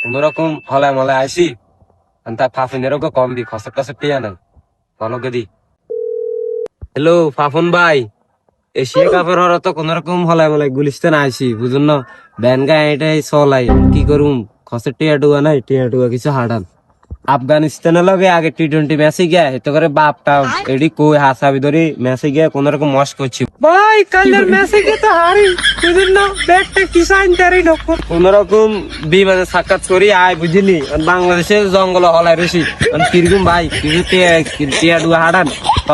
কোন রকম হলায় মলায় আইসি তা ফাফিনেরও কম দি খসর টসর টিয়া নাই কনকে দি। হ্যালো ফাফন ভাই, এশিয়া কাপের হর তো কোন রকম হলায় মলায় গুলিস্তান আইসি বুঝুন না, ব্যান গায়ে এটাই চলাই কি করুম, খসর টিয়া ডুয়া নাই, টিয়া ডুয়া কিছু হাডান। আফগানিস্তানের লগে আগে টি-20 ম্যাচে গিয়া এত করে বাপটা এডি কই হাসাবি ধরি ম্যাচে গিয়া কোন রকম মস করছি ভাই, কালের ম্যাচে গিয়ে তো হারি বুঝুন না, ব্যাটটা কি সাইন তারি ডক্টর কোন রকম বিমানে সাক্ষাৎ করি আয় বুঝিনি। বাংলাদেশের জঙ্গল হলাই রয়েছি কিরকম ভাই, কিছু টিয়া ডুয়া হাডান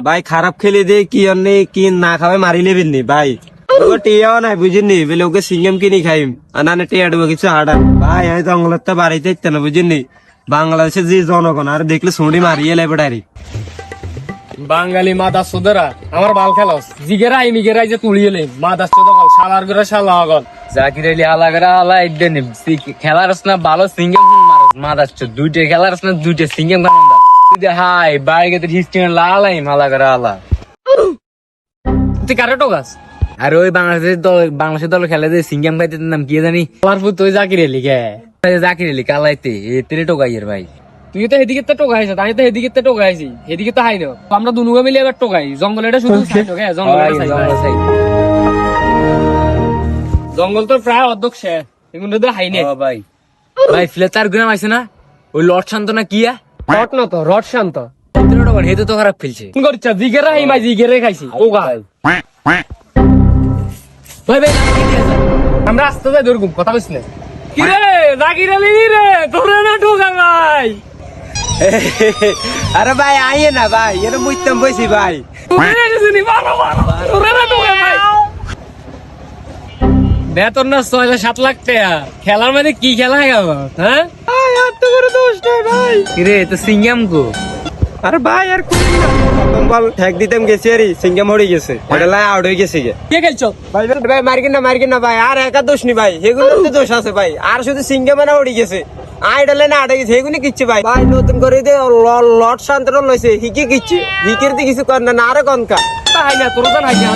ভাই, খারাপ খেলে দিয়ে কি অন্য কি না খাওয়াই মারি লেবিনি ভাই, টিয়াও নাই বুঝিনি বলে ওকে সিঙ্গাম কিনি খাইম আনানে টিয়া ডুবা কিছু হাডান ভাই। আমি জঙ্গলের তো বাড়িতে ইচ্ছে না বুঝিনি, বাংলাদেশের যে জনগণ আর দেখলে শুঁড়ি মারিয়ে লেবে ডাইরেক্ট। বাঙালি মাদাস চোদরা আমার বাল খেলস জিগেরা ইমিগেরাই যে তুলিয়ে মাদাস চোদ গল শালার করে শালা গল জাকির আলী আলা করে আলা ইডেন খেলার না ভালো সিঙ্গেম মারস মাদাস চোদ দুইটা খেলার না দুইটা সিঙ্গেম গান্দা তুই হাই বাড়ি গেতে হিস্ট্রি লালাই মালা করে আলা তুই কারে টোকাস। আর ওই বাংলাদেশের দল খেলে যে সিঙ্গেম ভাই নাম কি জানি আমার পুত তুই জাকির আলী কে জাকির আলী কালাইতে তেরে টোকাইয়ের ভাই। তুই তো এদিকে তো টোকাইছ, আমি তো এদিকে তো টোকাইছি, এদিকে তো হাই না, আমরা দুনুগা মিলে এবার টোকাই জঙ্গল, এটা শুধু জঙ্গল তো প্রায় অর্ধেক শেষ, এগুলো তো হাই নেই ভাই। ভাই ফ্লেচার গ্রাম আছে না, ওই লট শান্ত না কিয়া রট না তো রট শান্ত হেতু তো খারাপ ফেলছে জিগেরা হাই মাই জিগেরে খাইছি ওগা ভাই ভাই আমরা আসতে যাই দুর্গম কথা বলছিলেন কি রে জাকির আলী রে তোরা না টোকা ভাই। আরে ভাই আইয়ে না ভাই, এর মুইতাম বইছি ভাই, বেতন না 6-7 লাখ টাকা, খেলার মানে কি খেলা গেল হ্যাঁ রে তো সিঙ্গাম গো। আরে ভাই আর খুলিন না, প্রথম বল ঠেক দিতাম গেছি আর সিঙ্গাম হয়ে গেছে, এটা লাই আউট হয়ে গেছে গে। কে খেলছো ভাই ভাই মার্কিন না ভাই, আর একা দোষ নি ভাই, এগুলো তো দোষ আছে ভাই, আর শুধু সিঙ্গাম না উড়ে গেছে আইডলে না আটে গেছে এগুলো কিচ্ছে ভাই। ভাই নতুন করে দে লট শান্তর লইছে হিকি কিচ্ছে হিকের দি কিছু কর না আরে কনকা হাই না তোর হাই না